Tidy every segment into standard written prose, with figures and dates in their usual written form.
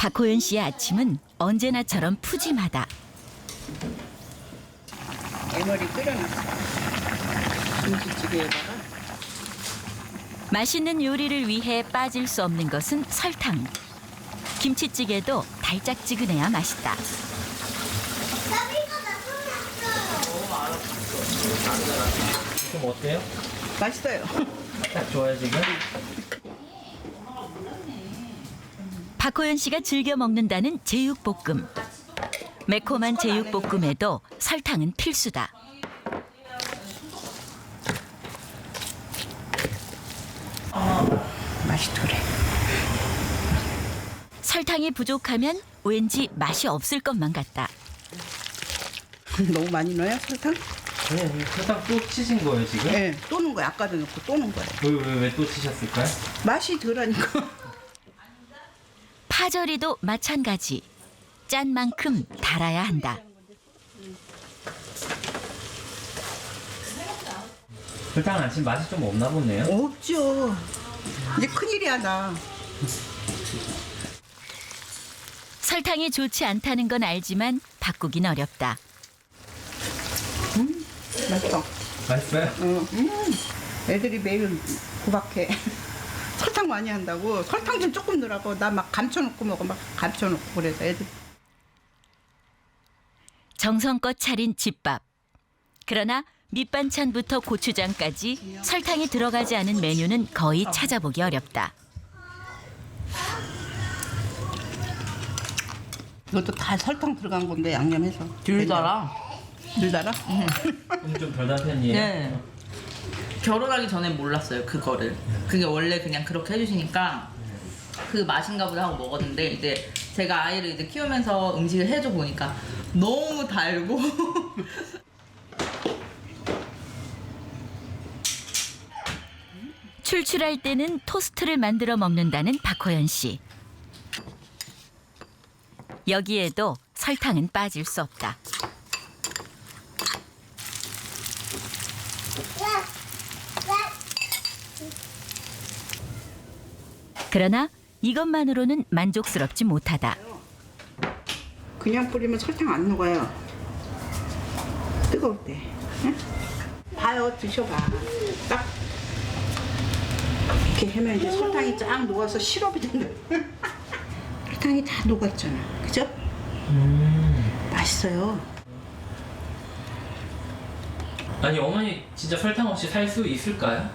박호연 씨의 아침은 언제나처럼 푸짐하다. 애머리 끓여놨어. 김치찌개에다가. 맛있는 요리를 위해 빠질 수 없는 것은 설탕. 김치찌개도 달짝지근해야 맛있다. 좀 어때요? 맛있어요. 딱 좋아요 지금? 박호연 씨가 즐겨 먹는다는 제육볶음. 매콤한 제육볶음에도 설탕은 필수다. 맛있더래. 설탕이 부족하면 왠지 맛이 없을 것만 같다. 너무 많이 넣어요, 설탕? 네, 설탕 또 치신 거예요 지금? 네, 또 넣은 거예요. 아까도 넣고 또 넣은 거예요. 왜 또 치셨을까요? 맛이 덜하니까. 파절이도 마찬가지. 짠 만큼 달아야 한다. 설탕 안 치면 맛이 좀 없나 보네요. 없죠. 이제 큰일이야, 나. 설탕이 좋지 않다는 건 알지만 바꾸긴 어렵다. 맛있어. 맛있어요? 애들이 매일 구박해. 설탕 많이 한다고. 설탕 좀 조금 넣으라고. 나 막 감춰놓고 먹어. 막 감춰놓고 그래서 애들. 정성껏 차린 집밥. 그러나 밑반찬부터 고추장까지 설탕이 들어가지 않은 메뉴는 거의 찾아보기 어렵다. 이것도 다 설탕 들어간 건데 양념해서. 덜 달아. 덜 달아? 좀 덜 단 편이에요? 네. 결혼하기 전엔 몰랐어요, 그거를. 그게 원래 그냥 그렇게 해주시니까 그 맛인가 보다 하고 먹었는데 이제 제가 아이를 이제 키우면서 음식을 해줘 보니까 너무 달고 출출할 때는 토스트를 만들어 먹는다는 박호연 씨. 여기에도 설탕은 빠질 수 없다. 그러나 이것만으로는 만족스럽지 못하다. 그냥 뿌리면 설탕 안 녹아요. 뜨거울 때. 응? 봐요, 드셔봐. 딱 이렇게 하면 이제 설탕이 쫙 녹아서 시럽이 된다. 설탕이 다 녹았잖아. 그죠? 맛있어요. 아니 어머니 진짜 설탕 없이 살 수 있을까요?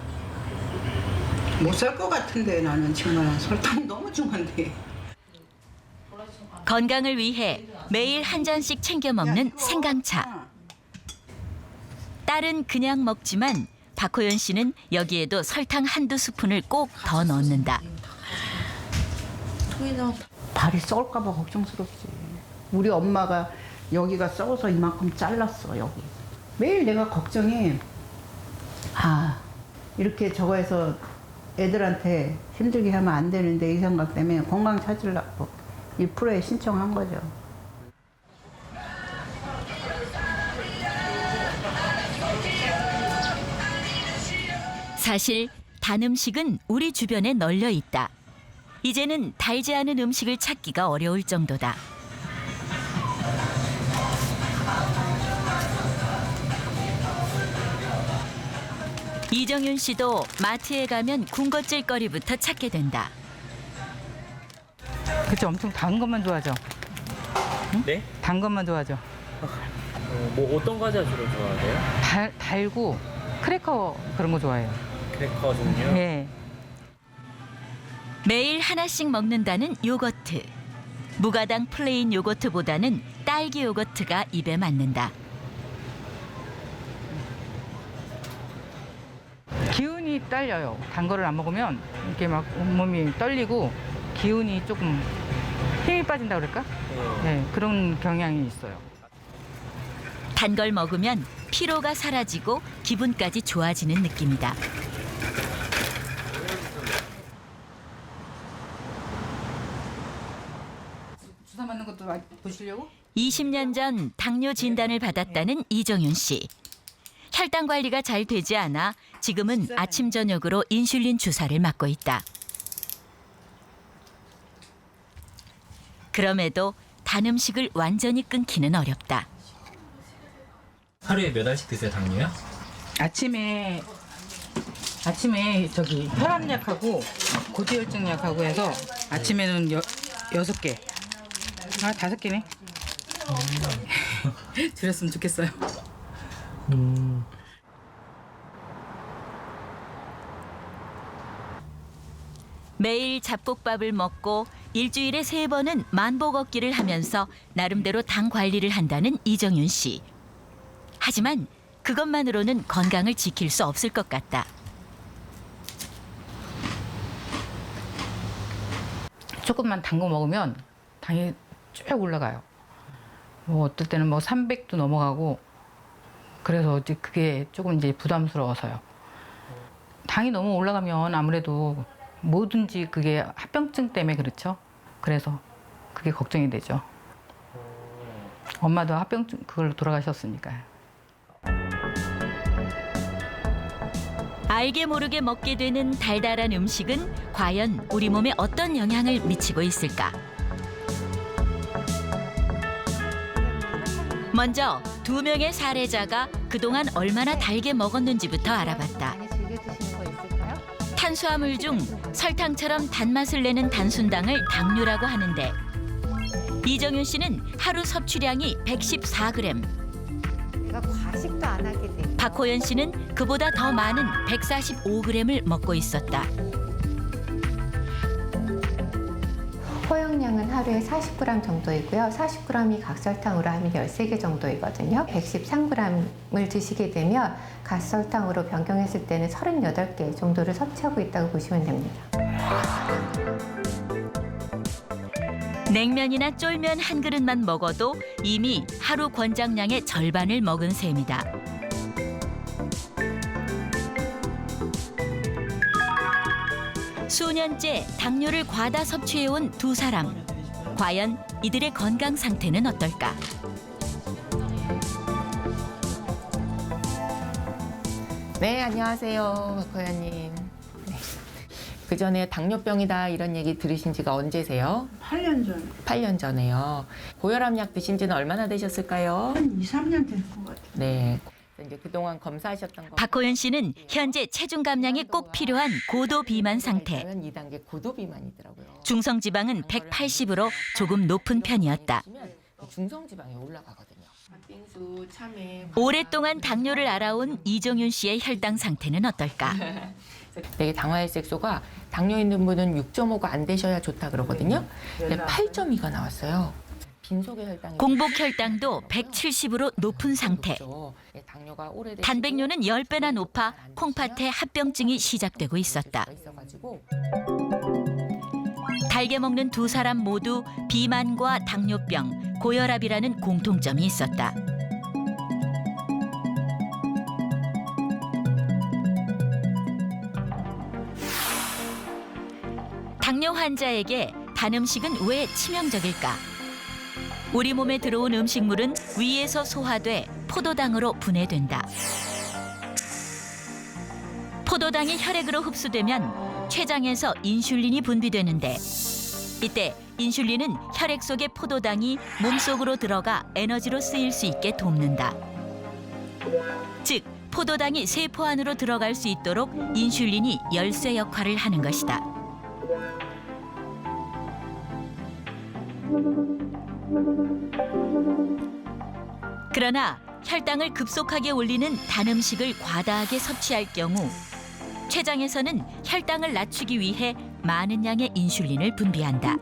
못 살 것 같은데 나는 정말 설탕이 너무 중한데. 건강을 위해 매일 한 잔씩 챙겨 먹는 생강차. 딸은 그냥 먹지만 박호연 씨는 여기에도 설탕 한두 스푼을 꼭 더 넣는다. 발이 썩을까 봐 걱정스럽지. 우리 엄마가 여기가 썩어서 이만큼 잘랐어, 여기. 매일 내가 걱정해. 아, 이렇게 저거 해서 애들한테 힘들게 하면 안 되는데 이 생각 때문에 건강 찾으려고 이 프로에 신청한 거죠. 사실 단 음식은 우리 주변에 널려 있다. 이제는 달지 않은 음식을 찾기가 어려울 정도다. 이정윤 씨도 마트에 가면 군것질거리부터 찾게 된다. 그쵸, 엄청 단 것만 좋아하죠. 네? 단 것만 좋아하죠. 뭐 어떤 과자 주로 좋아하세요? 달고 크래커 그런 거 좋아해요. 크래커 종류? 예. 매일 하나씩 먹는다는 요거트. 무가당 플레인 요거트보다는 딸기 요거트가 입에 맞는다. 기운이 딸려요. 단 거를 안 먹으면 이렇게 막 온몸이 떨리고 기운이 조금 힘이 빠진다 그럴까? 네, 그런 경향이 있어요. 단 걸 먹으면 피로가 사라지고 기분까지 좋아지는 느낌이다. 주사 맞는 것도 보시려고? 20년 전 당뇨 진단을 받았다는 이정윤 씨. 혈당 관리가 잘 되지 않아 지금은 아침 저녁으로 인슐린 주사를 맞고 있다. 그럼에도 단 음식을 완전히 끊기는 어렵다. 하루에 몇 알씩 드세요, 당뇨요? 아침에 저기 혈압약하고 고지혈증약하고 해서 아침에는 6개. 아, 5개네. 줄였으면 좋겠어요. 매일 잡곡밥을 먹고 일주일에 3번은 만보 걷기를 하면서 나름대로 당 관리를 한다는 이정윤 씨. 하지만 그것만으로는 건강을 지킬 수 없을 것 같다. 조금만 단 거 먹으면 당이 쭉 올라가요. 뭐 어떨 때는 뭐 300도 넘어가고 그래서 이제 그게 조금 이제 부담스러워서요. 당이 너무 올라가면 아무래도 뭐든지 그게 합병증 때문에 그렇죠. 그래서 그게 걱정이 되죠. 엄마도 합병증 그걸로 돌아가셨으니까요. 알게 모르게 먹게 되는 달달한 음식은 과연 우리 몸에 어떤 영향을 미치고 있을까? 먼저 2명의 사례자가 그동안 얼마나 달게 먹었는지부터 알아봤다. 탄수화물 중 설탕처럼 단맛을 내는 단순당을 당류라고 하는데 이정윤 씨는 하루 섭취량이 114g, 내가 과식도 안 하게 돼. 박호연 씨는 그보다 더 많은 145g을 먹고 있었다. 허용량은 하루에 40g 정도이고요. 40g이 각설탕으로 하면 13개 정도이거든요. 113g을 드시게 되면 각설탕으로 변경했을 때는 38개 정도를 섭취하고 있다고 보시면 됩니다. 냉면이나 쫄면 한 그릇만 먹어도 이미 하루 권장량의 절반을 먹은 셈이다. 수년째 당뇨를 과다 섭취해온 2사람. 과연 이들의 건강 상태는 어떨까? 네, 안녕하세요, 박호연님. 네. 그 전에 당뇨병이다 이런 얘기 들으신 지가 언제세요? 8년 전에 8년 전에요. 고혈압약 드신 지는 얼마나 되셨을까요? 한 2, 3년 될 것 같아요. 네. 이제 그동안 검사하셨던 거. 박호연 씨는 현재 체중 감량이 꼭 필요한 고도 비만 상태. 2단계 고도 비만이더라고요. 중성 지방은 180으로 조금 높은 편이었다. 중성 지방이 올라가거든요. 팥빙수, 참외. 오랫동안 당뇨를 알아온 이정윤 씨의 혈당 상태는 어떨까? 되게 당화혈색소가 당뇨 있는 분은 6.5가 안 되셔야 좋다 그러거든요. 근데 8.2가 나왔어요. 빈속의 혈당이 공복 혈당도 170으로 높은 상태. 당뇨가 오래되시고 단백뇨는 10배나 높아 콩팥에 합병증이 시작되고 있었다. 있어가지고 달게 먹는 2사람 모두 비만과 당뇨병, 고혈압이라는 공통점이 있었다. 당뇨 환자에게 단 음식은 왜 치명적일까? 우리 몸에 들어온 음식물은 위에서 소화돼 포도당으로 분해된다. 포도당이 혈액으로 흡수되면 췌장에서 인슐린이 분비되는데 이때 인슐린은 혈액 속의 포도당이 몸속으로 들어가 에너지로 쓰일 수 있게 돕는다. 즉, 포도당이 세포 안으로 들어갈 수 있도록 인슐린이 열쇠 역할을 하는 것이다. 그러나 혈당을 급속하게 올리는 단 음식을 과다하게 섭취할 경우 췌장에서는 혈당을 낮추기 위해 많은 양의 인슐린을 분비한다.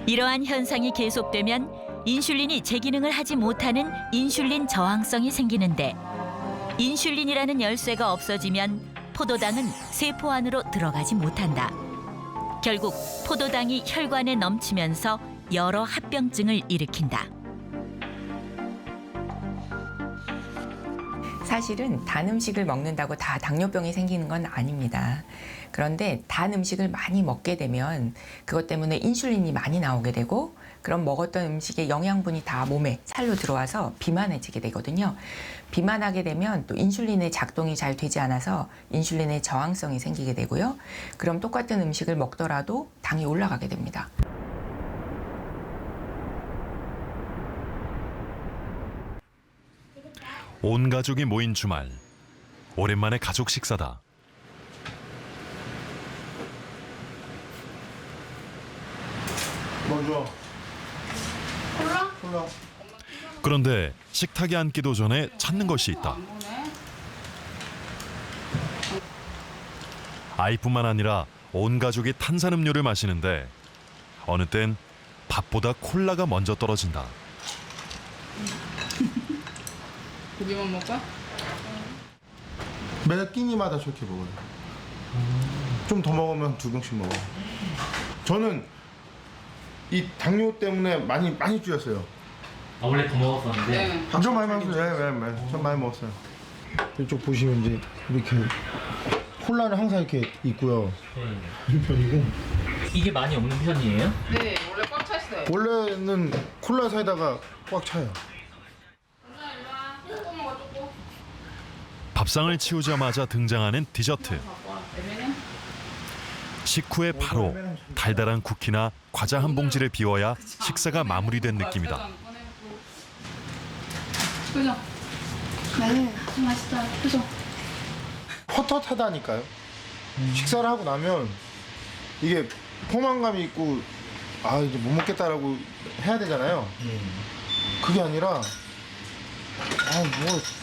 이러한 현상이 계속되면 인슐린이 제 기능을 하지 못하는 인슐린 저항성이 생기는데 인슐린이라는 열쇠가 없어지면 포도당은 세포 안으로 들어가지 못한다. 결국 포도당이 혈관에 넘치면서 여러 합병증을 일으킨다. 사실은 단 음식을 먹는다고 다 당뇨병이 생기는 건 아닙니다. 그런데 단 음식을 많이 먹게 되면 그것 때문에 인슐린이 많이 나오게 되고 그럼 먹었던 음식의 영양분이 다 몸에 살로 들어와서 비만해지게 되거든요. 비만하게 되면 또 인슐린의 작동이 잘 되지 않아서 인슐린의 저항성이 생기게 되고요. 그럼 똑같은 음식을 먹더라도 당이 올라가게 됩니다. 온 가족이 모인 주말. 오랜만에 가족 식사다. 뭐죠? 콜라? 그런데 식탁에 앉기도 전에 찾는 것이 있다. 아이뿐만 아니라 온 가족이 탄산음료를 마시는데 어느 땐 밥보다 콜라가 먼저 떨어진다. 고기만 먹을까? 매 끼니마다 저렇게 먹어요. 좀 더 먹으면 2병씩 먹어요. 저는 이 당뇨 때문에 많이 줄였어요. 아, 원래 더 먹었었는데. 좀 많이 먹었어요. 좀 많이 먹었어요. 이쪽 보시면 이제 이렇게 콜라는 항상 이렇게 있고요. 이 편이고. 이게 많이 없는 편이에요? 네, 원래 꽉 차 있어요. 원래는 콜라 사이다가 꽉 차요. 밥상을 치우자마자 등장하는 디저트. 식후에 바로 달달한 쿠키나 과자 한 봉지를 비워야 식사가 마무리된 느낌이다. 그죠? 네, 맛있다. 그죠? 헛헛하다니까요. 식사를 하고 나면 이게 포만감이 있고 아 이제 못 먹겠다라고 해야 되잖아요. 그게 아니라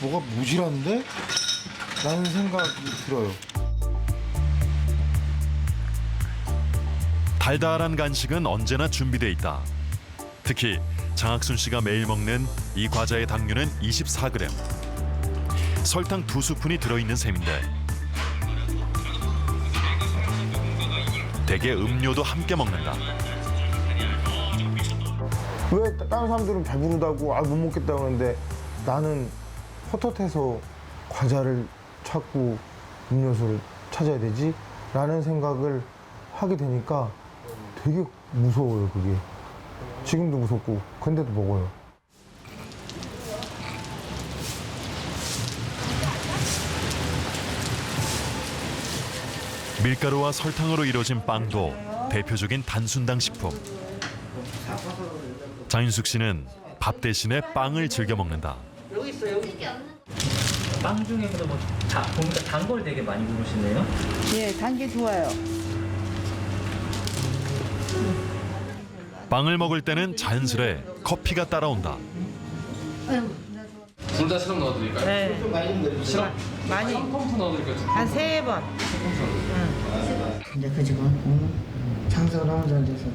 뭐가 모질한데? 라는 생각이 들어요. 달달한 간식은 언제나 준비돼 있다. 특히 장학순 씨가 매일 먹는 이 과자의 당류는 24g. 설탕 2스푼이 들어있는 셈인데 대개 음료도 함께 먹는다. 왜 다른 사람들은 배부르다고 못 먹겠다고 하는데 나는 헛헛해서 과자를 찾고 음료수를 찾아야 되지? 라는 생각을 하게 되니까 되게 무서워요, 그게. 지금도 무섭고 근데도 먹어요. 밀가루와 설탕으로 이루어진 빵도 대표적인 단순당 식품. 장윤숙 씨는 밥 대신에 빵을 즐겨 먹는다. 빵 중에서도 보니까 단 걸 되게 많이 고르시네요. 예, 단 게 좋아요. 빵을 먹을 때는 자연스레 커피가 따라온다. 둘 다 시럽 넣어드릴까요? 네. 시럽? 많이. 펌프 넣어드릴까요? 한 3번. 근데 그 지금 장사가 너무 잘 돼서도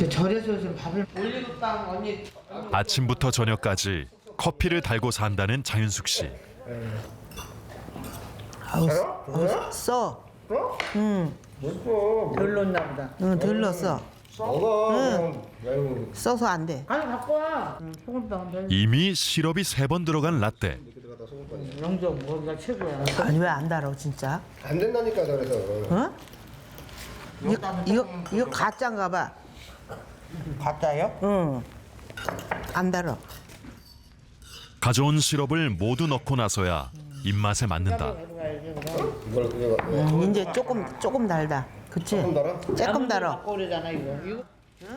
절에서 요즘 밥을 올리고 빵 언니 아침부터 저녁까지 커피를 달고 산다는 장윤숙 씨. 써. 응. 덜 넣었나 보다. 응, 덜 넣었어. 응. 써서 안 돼. 아니 갖고 와. 이미 시럽이 3번 들어간 라떼. 영정 뭐가 최고야. 아니 왜 안 달아 진짜? 안 된다니까 그래서. 응? 이거 가짜인가 봐. 가짜요? 응. 안 달아. 가져온 시럽을 모두 넣고 나서야 입맛에 맞는다. 이제 조금 달다. 그치? 조금 달아? 조금 달아.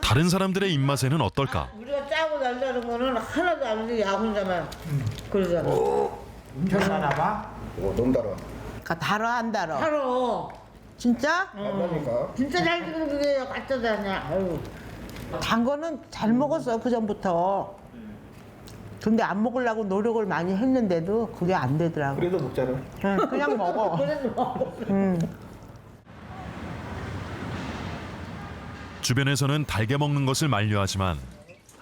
다른 사람들의 입맛에는 어떨까? 우리가 짜고 달다는 거는 하나도 안 돼. 야 혼자만 그러잖아. 엄청 달아 봐? 너무 달아. 그러니까 달아 안 달아? 달아. 진짜? 그러니까. 진짜 잘 지금 그게 가짜다냐. 아유. 단 거는 잘 먹었어 그 전부터. 근데 안 먹으려고 노력을 많이 했는데도 그게 안 되더라고. 그래도 먹잖아. 응, 그냥 먹어. 응. 주변에서는 달게 먹는 것을 만류하지만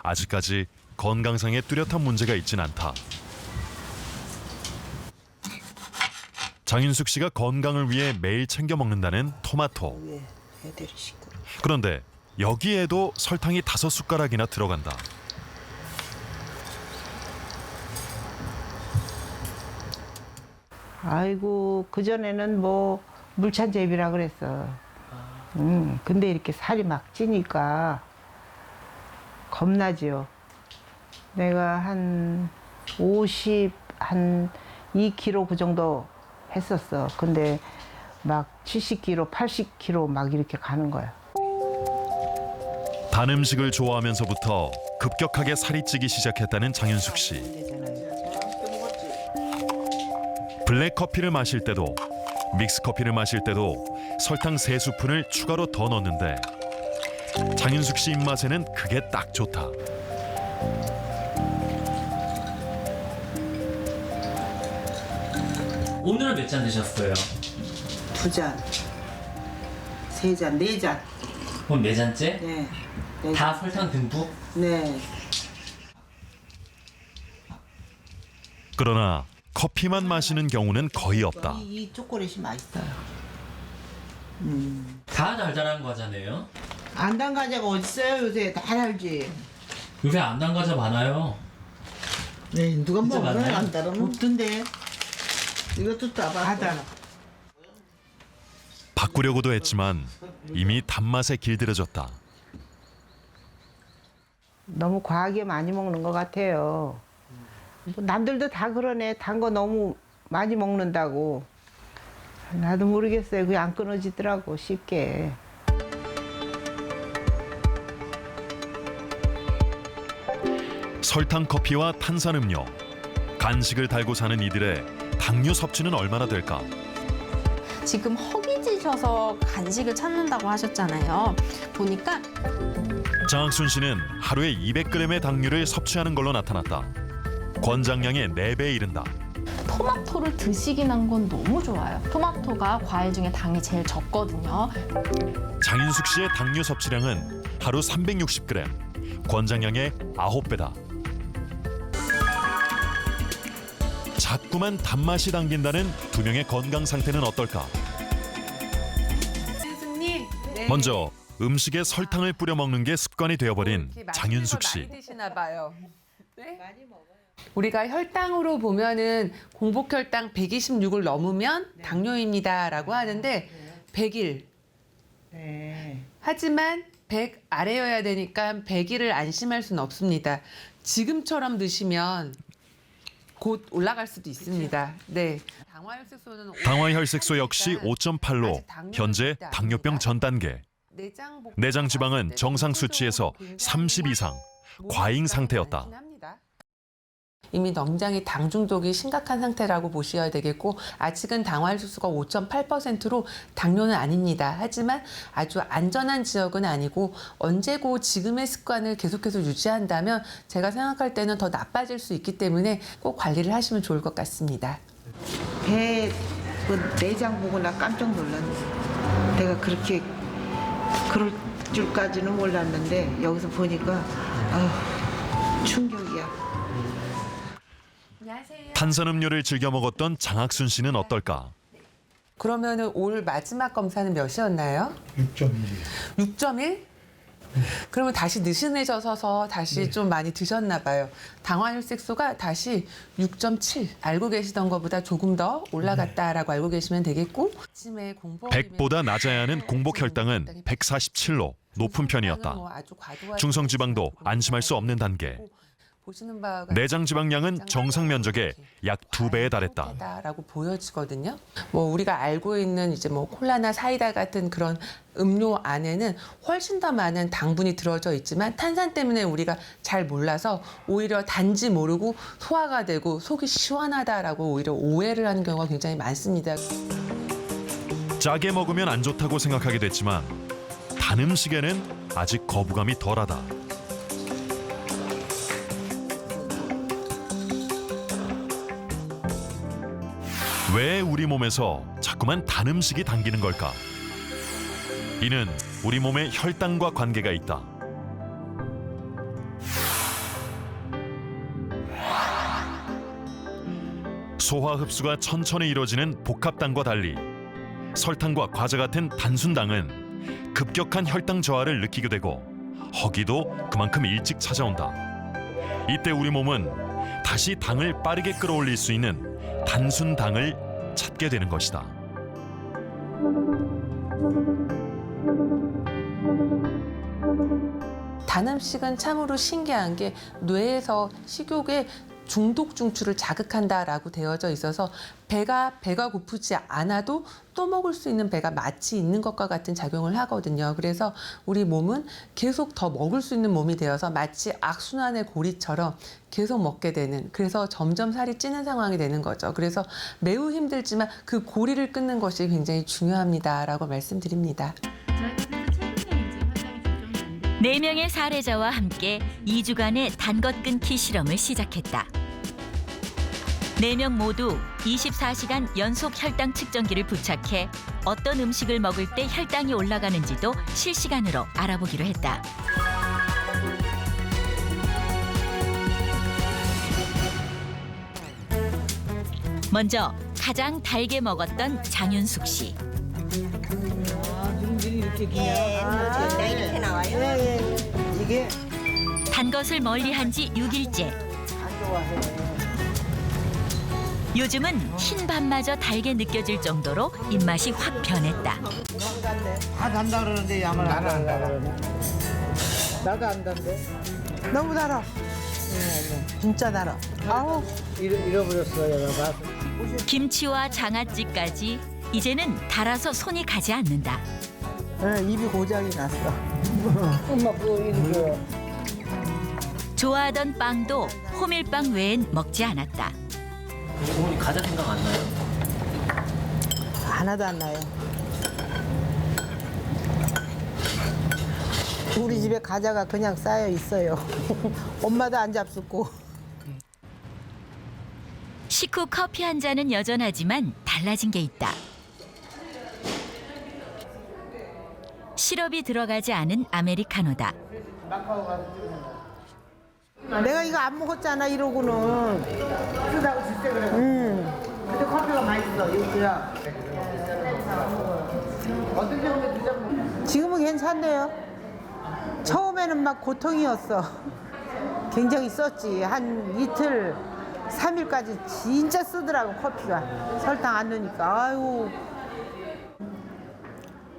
아직까지 건강상의 뚜렷한 문제가 있진 않다. 장윤숙 씨가 건강을 위해 매일 챙겨 먹는다는 토마토. 그런데 여기에도 설탕이 5숟가락이나 들어간다. 아이고, 그전에는 뭐 물찬제비라 그랬어. 근데 이렇게 살이 막 찌니까 겁나지요. 내가 한 2kg 그 정도 했었어. 근데 막 70kg, 80kg 막 이렇게 가는 거야. 단 음식을 좋아하면서부터 급격하게 살이 찌기 시작했다는 장윤숙 씨. 블랙 커피를 마실 때도 믹스 커피를 마실 때도 설탕 3스푼을 추가로 더 넣는데 장윤숙 씨 입맛에는 그게 딱 좋다. 오늘은 몇 잔 드셨어요? 2잔, 3잔, 4잔. 그럼 4잔째? 네. 다 설탕 듬뿍? 네. 그러나 커피만 마시는 경우는 거의 없다. 이 초콜릿이 맛있어요. 다 달달한 과자네요. 안 단 과자가 어딨어요? 요새 다 달지. 요새 안 단 과자 많아요. 네, 누가 진짜 먹어요? 많나요? 안 달으면? 없던데. 이것도 다 달아. 바꾸려고도 했지만 이미 단맛에 길들여졌다. 너무 과하게 많이 먹는 것 같아요. 뭐 남들도 다 그러네. 단 거 너무 많이 먹는다고. 나도 모르겠어요. 그게 안 끊어지더라고 쉽게. 설탕 커피와 탄산음료, 간식을 달고 사는 이들의 당뇨 섭취는 얼마나 될까? 지금 허기지셔서 간식을 찾는다고 하셨잖아요. 보니까 장학순 씨는 하루에 200g의 당류를 섭취하는 걸로 나타났다. 권장량의 4배에 이른다. 토마토를 드시긴 한 건 너무 좋아요. 토마토가 과일 중에 당이 제일 적거든요. 장윤숙 씨의 당류 섭취량은 하루 360g, 권장량의 9배다. 자꾸만 단맛이 당긴다는 두 명의 건강 상태는 어떨까? 먼저 음식에 설탕을 뿌려 먹는 게 습관이 되어버린 장윤숙 씨. 드시나 봐요. 네? 우리가 혈당으로 보면은 공복 혈당 126을 넘으면 당뇨입니다라고 하는데 100일. 하지만 100 아래여야 되니까 100일을 안심할 수는 없습니다. 지금처럼 드시면 곧 올라갈 수도 있습니다. 네. 당화혈색소 역시 5.8로 현재 당뇨병 전 단계. 내장 지방은 정상 수치에서 30 이상, 과잉 상태였다. 이미 췌장이 당 중독이 심각한 상태라고 보셔야 되겠고 아직은 당화혈색소가 5.8%로 당뇨는 아닙니다. 하지만 아주 안전한 지역은 아니고 언제고 지금의 습관을 계속해서 유지한다면 제가 생각할 때는 더 나빠질 수 있기 때문에 꼭 관리를 하시면 좋을 것 같습니다. 배 그 내장 보고 나 깜짝 놀랐네. 내가 그렇게 그럴 줄까지는 몰랐는데 여기서 보니까 아우, 충격이야. 탄산음료를 즐겨 먹었던 장학순 씨는 어떨까? 그러면은 올 마지막 검사는 몇이었나요? 6.1. 6.1? 그러면 다시 느슨해져서 다시 좀 많이 드셨나 봐요. 당화혈색소가 다시 6.7 알고 계시던 것보다 조금 더 올라갔다라고 알고 계시면 되겠고 100보다 낮아야 하는 공복 혈당은 147로 높은 편이었다. 중성 지방도 안심할 수 없는 단계. 내장 지방량은 정상 면적의 약 2배에 달했다. 라고 보여지거든요. 뭐 우리가 알고 있는 이제 뭐 콜라나 사이다 같은 그런 음료 안에는 훨씬 더 많은 당분이 들어져 있지만 탄산 때문에 우리가 잘 몰라서 오히려 단지 모르고 소화가 되고 속이 시원하다라고 오히려 오해를 하는 경우가 굉장히 많습니다. 짜게 먹으면 안 좋다고 생각하게 됐지만 단 음식에는 아직 거부감이 덜하다. 왜 우리 몸에서 자꾸만 단 음식이 당기는 걸까? 이는 우리 몸의 혈당과 관계가 있다. 소화 흡수가 천천히 이루어지는 복합당과 달리 설탕과 과자 같은 단순당은 급격한 혈당 저하를 느끼게 되고 허기도 그만큼 일찍 찾아온다. 이때 우리 몸은 다시 당을 빠르게 끌어올릴 수 있는 단순당을 찾게 되는 것이다. 단음식은 참으로 신기한 게 뇌에서 식욕의 중독 중추를 자극한다라고 되어져 있어서 배가 고프지 않아도 또 먹을 수 있는 배가 마치 있는 것과 같은 작용을 하거든요. 그래서 우리 몸은 계속 더 먹을 수 있는 몸이 되어서 마치 악순환의 고리처럼 계속 먹게 되는, 그래서 점점 살이 찌는 상황이 되는 거죠. 그래서 매우 힘들지만 그 고리를 끊는 것이 굉장히 중요합니다라고 말씀드립니다. 4명의 사례자와 함께 2주간의 단 것 끊기 실험을 시작했다. 4명 모두 24시간 연속 혈당 측정기를 부착해 어떤 음식을 먹을 때 혈당이 올라가는지도 실시간으로 알아보기로 했다. 먼저 가장 달게 먹었던 장윤숙 씨. 이렇게 나와요? 이게 단 것을 멀리한 지 6일째. 안 좋아해. 요즘은 흰밥마저 달게 느껴질 정도로 입맛이 확 변했다. 다 단다 그러는데 양을 나는 안 달아. 나도 안 단데. 너무 달아. 진짜 달아. 아우 잃어버렸어요. 내가. 김치와 장아찌까지 이제는 달아서 손이 가지 않는다. 입이 고장이 났어. 엄마 그거 이리 줘. 좋아하던 빵도 호밀빵 외엔 먹지 않았다. 어머니 과자 생각 안 나요? 하나도 안 나요. 우리 집에 과자가 그냥 쌓여 있어요. 엄마도 안 잡숫고. 식후 커피 한 잔은 여전하지만 달라진 게 있다. 시럽이 들어가지 않은 아메리카노다. 내가 이거 안 먹었잖아 이러고는. 쓰다고 줄때 그래. 근데 커피가 맛있어. 여기야. 어떤 정도 지금은 괜찮네요. 처음에는 막 고통이었어. 굉장히 썼지. 한 이틀, 3일까지 진짜 쓰더라고 커피가. 설탕 안 넣으니까. 아유.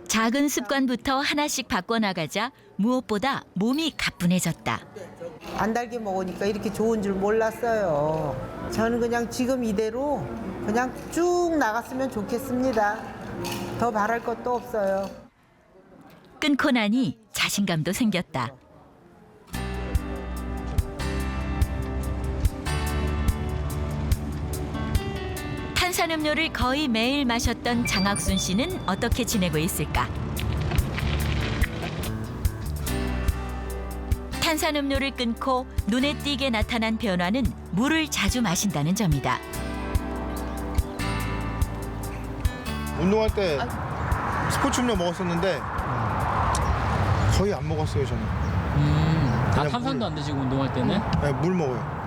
작은 습관부터 하나씩 바꿔나가자 무엇보다 몸이 가뿐해졌다. 안 달게 먹으니까 이렇게 좋은 줄 몰랐어요. 저는 그냥 지금 이대로 그냥 쭉 나갔으면 좋겠습니다. 더 바랄 것도 없어요. 끊고 나니 자신감도 생겼다. 탄산음료를 거의 매일 마셨던 장학순 씨는 어떻게 지내고 있을까? 탄산음료를 끊고 눈에 띄게 나타난 변화는 물을 자주 마신다는 점이다. 운동할 때 스포츠 음료 먹었었는데 거의 안 먹었어요 저는. 탄산도 안 드시고 운동할 때는? 네, 물 먹어요.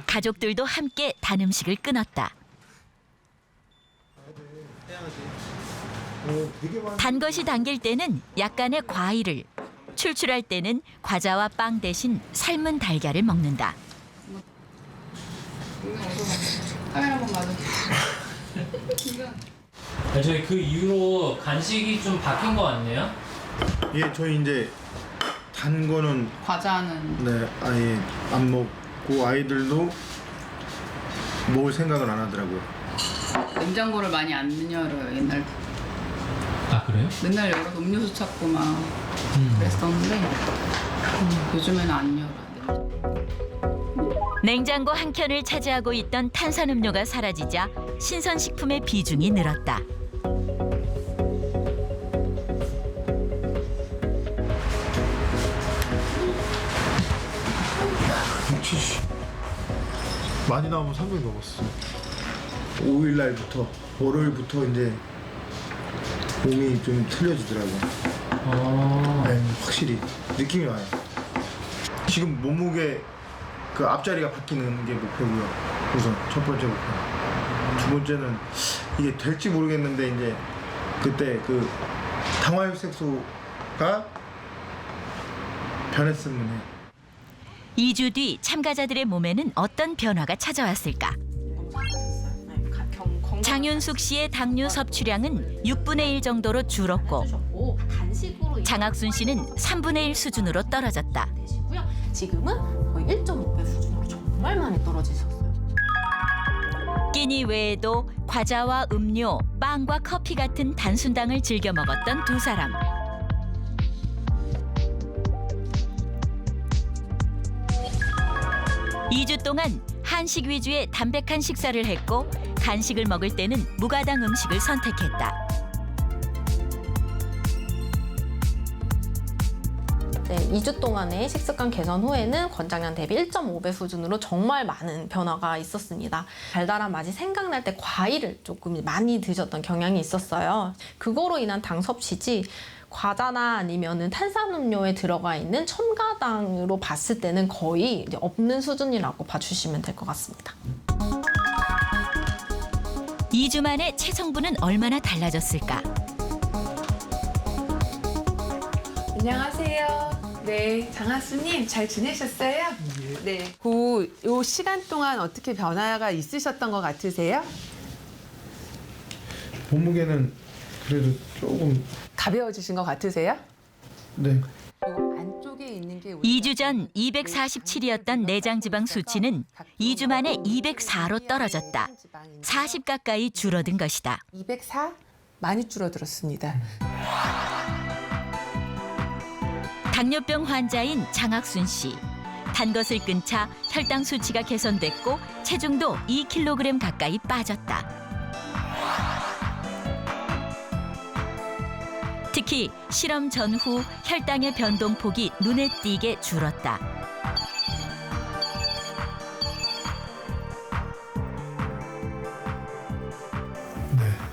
가족들도 함께 단 음식을 끊었다. 단 것이 당길 때는 약간의 과일을, 출출할 때는 과자와 빵 대신 삶은 달걀을 먹는다. 카메라 한번 맞아. 저희 그 이후로 간식이 좀 바뀐 것 같네요. 예, 저희 이제 단 거는 과자는 네 아예 안 먹고 아이들도 먹을 생각을 안 하더라고요. 냉장고를 많이 안 열어요. 옛날 아 그래요? 맨날 열어서 음료수 찾고 막 그랬었는데 요즘에는 안 열어. 냉장고 한 켠을 차지하고 있던 탄산음료가 사라지자 신선식품의 비중이 늘었다. 많이 나오면 300 넘었어. 5일 날부터 월요일부터 이제 몸이 좀 틀려지더라고요. 네, 확실히 느낌이 와요. 지금 몸무게 그 앞자리가 바뀌는 게 목표고요. 우선 첫 번째 목표. 두 번째는 이게 될지 모르겠는데 이제 그때 그 당화혈색소가 변했으면 해. 2주 뒤 참가자들의 몸에는 어떤 변화가 찾아왔을까? 장윤숙 씨의 당뇨 섭취량은 6분의 1 정도로 줄었고 장학순 씨는 3분의 1 수준으로 떨어졌다. 지금은 거의 1.5배 수준으로 정말 많이 떨어지셨어요. 끼니 외에도 과자와 음료, 빵과 커피 같은 단순당을 즐겨 먹었던 두 사람. (2주) 동안 한식 위주의 담백한 식사를 했고 간식을 먹을 때는 무가당 음식을 선택했다. 네, 2주 동안의 식습관 개선 후에는 권장량 대비 1.5배 수준으로 정말 많은 변화가 있었습니다. 달달한 맛이 생각날 때 과일을 조금 많이 드셨던 경향이 있었어요. 그거로 인한 당 섭취지 과자나 아니면은 탄산음료에 들어가 있는 첨가당으로 봤을 때는 거의 이제 없는 수준이라고 봐주시면 될 것 같습니다. 2주 만에 체성분은 얼마나 달라졌을까? 안녕하세요. 네, 장학수님 잘 지내셨어요? 네. 요 시간 동안 어떻게 변화가 있으셨던 것 같으세요? 몸무게는 그래도 조금 가벼워지신 것 같으세요? 네. 요 안쪽에 있는 게 2주 전 247이었던 내장 지방 수치는 2주 만에 204로 떨어졌다. 40 가까이 줄어든 것이다. 204? 많이 줄어들었습니다. 당뇨병 환자인 장학순 씨. 단 것을 끊자 혈당 수치가 개선됐고 체중도 2kg 가까이 빠졌다. 특히 실험 전후 혈당의 변동폭이 눈에 띄게 줄었다.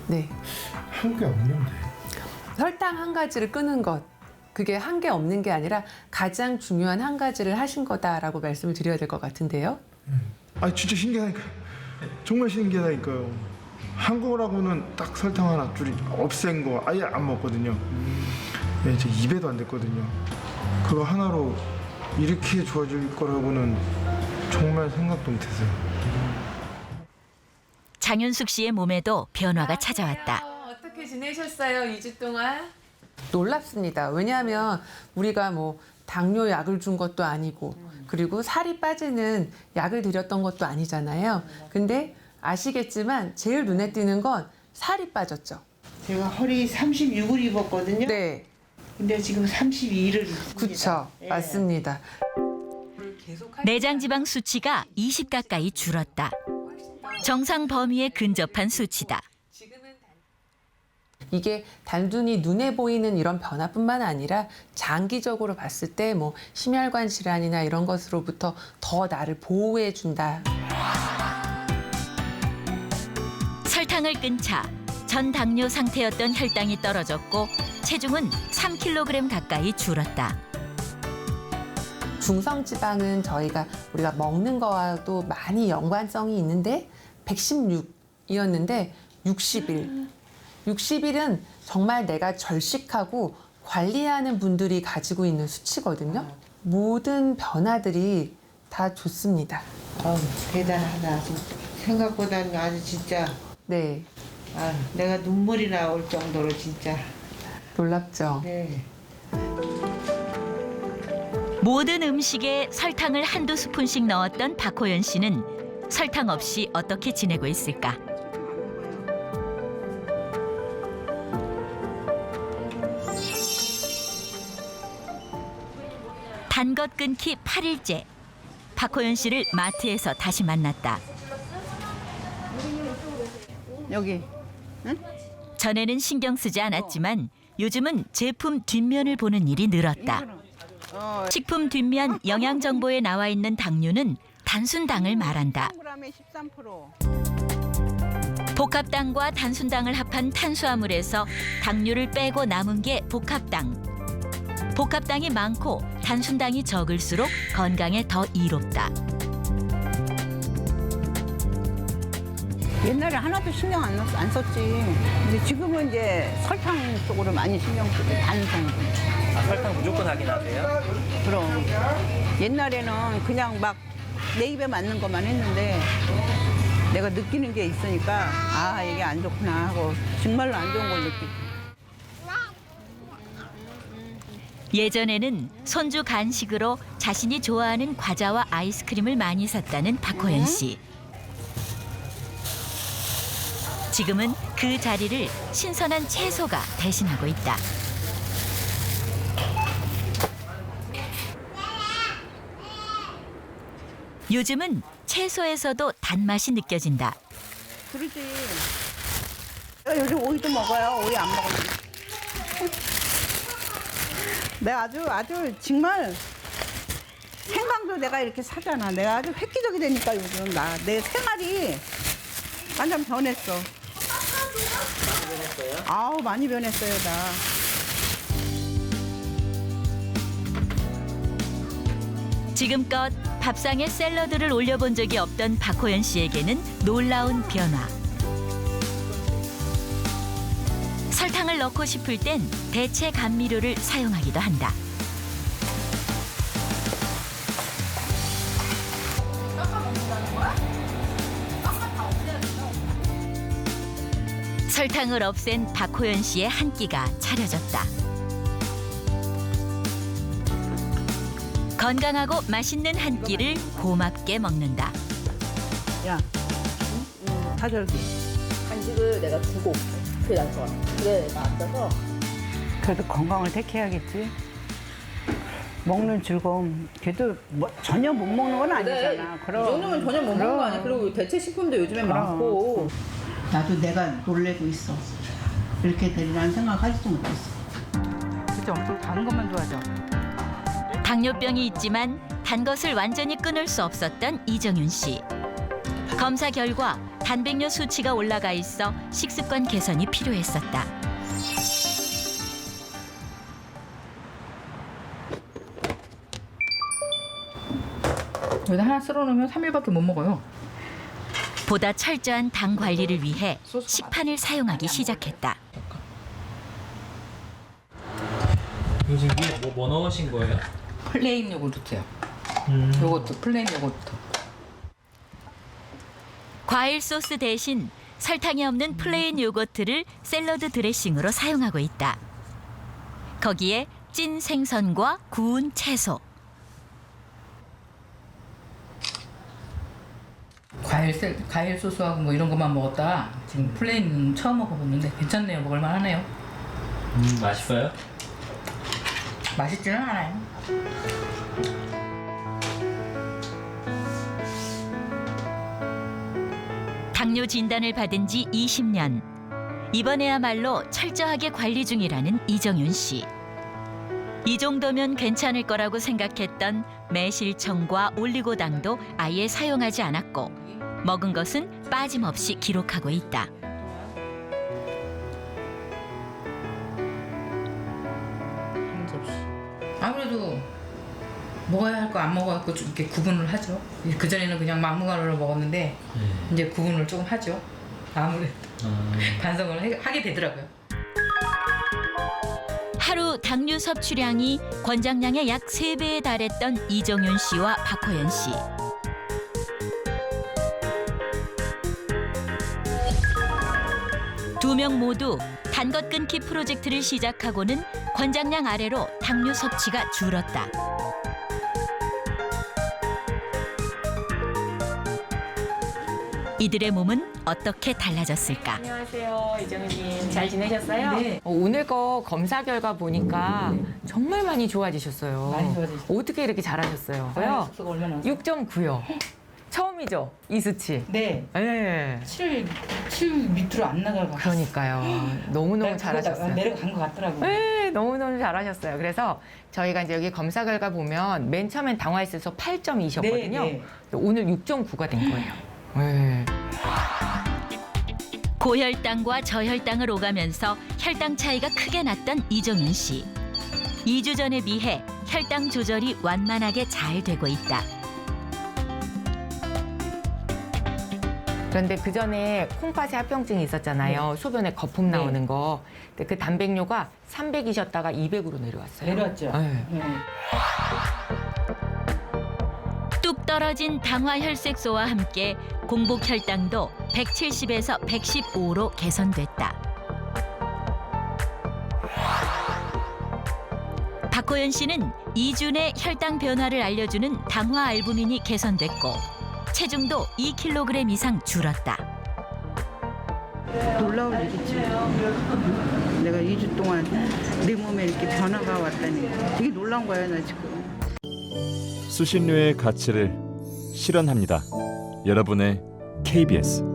네. 한 게 없는데. 혈당 한 가지를 끄는 것. 그게 한 게 없는 게 아니라 가장 중요한 한 가지를 하신 거다라고 말씀을 드려야 될 것 같은데요. 아 진짜 신기하니까. 정말 신기하다니까요. 한국어라고는 딱 설탕 하나 줄이 없앤 거 아예 안 먹거든요. 예, 제 입에도 안 됐거든요. 그거 하나로 이렇게 좋아질 거라고는 정말 생각도 못했어요. 장윤숙 씨의 몸에도 변화가 찾아왔다. 어떻게 지내셨어요? 2주 동안? 놀랍습니다. 왜냐하면 우리가 뭐 당뇨 약을 준 것도 아니고 그리고 살이 빠지는 약을 드렸던 것도 아니잖아요. 근데 아시겠지만 제일 눈에 띄는 건 살이 빠졌죠. 제가 허리 36을 입었거든요. 네. 근데 지금 32를 입습니다. 그렇죠. 예. 맞습니다. 내장 지방 수치가 20 가까이 줄었다. 정상 범위에 근접한 수치다. 이게 단순히 눈에 보이는 이런 변화뿐만 아니라 장기적으로 봤을 때 뭐 심혈관 질환이나 이런 것으로부터 더 나를 보호해 준다. 설탕을 끊자 전 당뇨 상태였던 혈당이 떨어졌고 체중은 3kg 가까이 줄었다. 중성지방은 우리가 먹는 거와도 많이 연관성이 있는데 116이었는데 60일. 60일은 정말 내가 절식하고 관리하는 분들이 가지고 있는 수치거든요. 모든 변화들이 다 좋습니다. 대단하다. 생각보다는 아주 진짜. 네. 아, 내가 눈물이 나올 정도로 진짜. 놀랍죠? 네. 모든 음식에 설탕을 한두 스푼씩 넣었던 박호연 씨는 설탕 없이 어떻게 지내고 있을까? 단 것 끊기 8일째. 박호연 씨를 마트에서 다시 만났다. 여기. 응? 전에는 신경 쓰지 않았지만 요즘은 제품 뒷면을 보는 일이 늘었다. 식품 뒷면 영양 정보에 나와 있는 당류는 단순당을 말한다. 13% 복합당과 단순당을 합한 탄수화물에서 당류를 빼고 남은 게 복합당. 복합당이 많고 단순당이 적을수록 건강에 더 이롭다. 옛날에 하나도 신경 안 썼지. 근데 지금은 이제 설탕 쪽으로 많이 신경 쓰고 단성. 아, 설탕 무조건 확인하세요? 그럼 옛날에는 그냥 막 내 입에 맞는 것만 했는데 내가 느끼는 게 있으니까 아 이게 안 좋구나 하고 정말로 안 좋은 걸 느끼고. 예전에는 손주 간식으로 자신이 좋아하는 과자와 아이스크림을 많이 샀다는 박호연 씨. 지금은 그 자리를 신선한 채소가 대신하고 있다. 요즘은 채소에서도 단맛이 느껴진다. 그러지. 내가 요즘 오이도 먹어요. 오이 안 먹으면. 내가 아주 정말 생강도 내가 이렇게 사잖아. 내가 아주 획기적이 되니까 요즘 내 생활이 완전 변했어. 많이 변했어요? 아우 많이 변했어요 나. 지금껏 밥상에 샐러드를 올려본 적이 없던 박호연 씨에게는 놀라운 변화. 설탕을 넣고 싶을 땐 대체 감미료를 사용하기도 한다. 설탕을 없앤 박호연 씨의 한 끼가 차려졌다. 건강하고 맛있는 한 끼를 고맙게 먹는다. 야, 타절기. 간식을 내가 주고 올게. 그게 나을 것 같아. 그래, 내가 앉아서. 그래도 건강을 택해야겠지. 먹는 즐거움. 걔도 뭐 전혀 못 먹는 건 아니잖아. 그럼. 이 정도면 전혀 못 먹는 거 아니야. 그리고 대체 식품도 요즘에 많고. 나도 내가 놀래고 있어. 이렇게 되리라는 생각하지도 못했어. 그죠? 또 다른 것만 좋아하죠. 당뇨병이 있지만 단 것을 완전히 끊을 수 없었던 이정윤 씨. 검사 결과 단백뇨 수치가 올라가 있어 식습관 개선이 필요했었다. 여기다 하나 썰어놓으면 3일밖에 못 먹어요. 보다 철저한 당 관리를 위해 식판을 사용하기 시작했다. 요즘 위에 뭐 넣으신 거예요? 플레인 요구르트요. 요거트, 플레인 요거트. 과일 소스 대신 설탕이 없는 플레인 요거트를 샐러드 드레싱으로 사용하고 있다. 거기에 찐 생선과 구운 채소. 과일 소스하고 뭐 이런 것만 먹었다. 지금 플레인 처음 먹어봤는데 괜찮네요. 먹을만 하네요. 맛있어요? 맛있지는 않아요. 당뇨 진단을 받은 지 20년. 이번에야말로 철저하게 관리 중이라는 이정윤 씨. 이 정도면 괜찮을 거라고 생각했던 매실청과 올리고당도 아예 사용하지 않았고 먹은 것은 빠짐없이 기록하고 있다. 아무래도 먹어야 할 거 안 먹어야 할 거 이렇게 구분을 하죠. 그전에는 그냥 막무가내로 먹었는데 이제 구분을 조금 하죠. 아무래도 반성을 하게 되더라고요. 하루 당류 섭취량이 권장량의 약 3배에 달했던 이정윤 씨와 박호연 씨. 두 명 모두 단 것 끊기 프로젝트를 시작하고는 권장량 아래로 당류 섭취가 줄었다. 이들의 몸은 어떻게 달라졌을까? 안녕하세요, 이정은님. 잘 지내셨어요? 네. 오늘 거 검사 결과 보니까 정말 많이 좋아지셨어요. 많이 좋아지셨어요. 어떻게 이렇게 잘하셨어요? 과일 소스가 얼마나 6.9요. 처음이죠? 이 수치. 네. 네. 7 밑으로 안 나가고. 그러니까요. 너무너무 잘하셨어요. 내려간 것 같더라고요. 네, 너무너무 잘하셨어요. 그래서 저희가 이제 여기 검사 결과 보면 맨 처음엔 당화했어서 8.2셨거든요. 네. 오늘 6.9가 된 거예요. 네. 고혈당과 저혈당을 오가면서 혈당 차이가 크게 났던 이정윤 씨. 2주 전에 비해 혈당 조절이 완만하게 잘 되고 있다. 그런데 그 전에 콩팥에 합병증이 있었잖아요. 소변에 거품 나오는 거. 근데 그 단백뇨가 300이셨다가 200으로 내려왔어요. 내려왔죠. 네. 뚝 떨어진 당화 혈색소와 함께 공복 혈당도 170에서 115로 개선됐다. 박호연 씨는 이준의 혈당 변화를 알려주는 당화 알부민이 개선됐고 체중도 2kg 이상 줄었다. 놀라울 일이지. 내가 2주 동안 내 몸에 이렇게 변화가 왔다니 되게 놀란 거야 나 지금. 수신료의 가치를 실현합니다. 여러분의 KBS